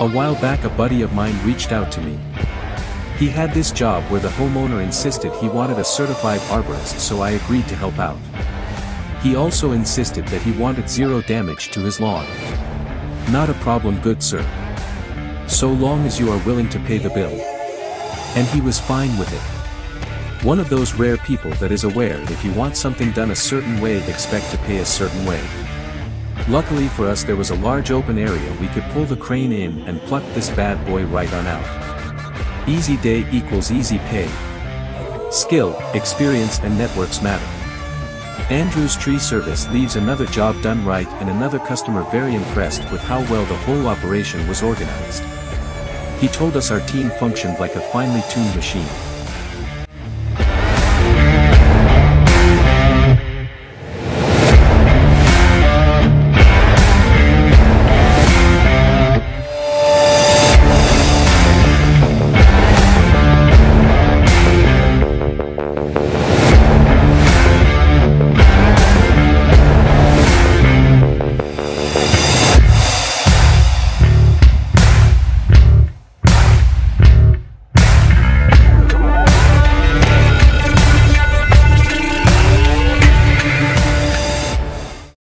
A while back a buddy of mine reached out to me. He had this job where the homeowner insisted he wanted a certified arborist, so I agreed to help out. He also insisted that he wanted zero damage to his lawn. Not a problem, good sir. So long as you are willing to pay the bill. And he was fine with it. One of those rare people that is aware that if you want something done a certain way, expect to pay a certain way. Luckily for us there was a large open area we could pull the crane in and pluck this bad boy right on out. Easy day equals easy pay. Skill, experience and networks matter. Andrew's tree service leaves another job done right and another customer very impressed with how well the whole operation was organized. He told us our team functioned like a finely tuned machine.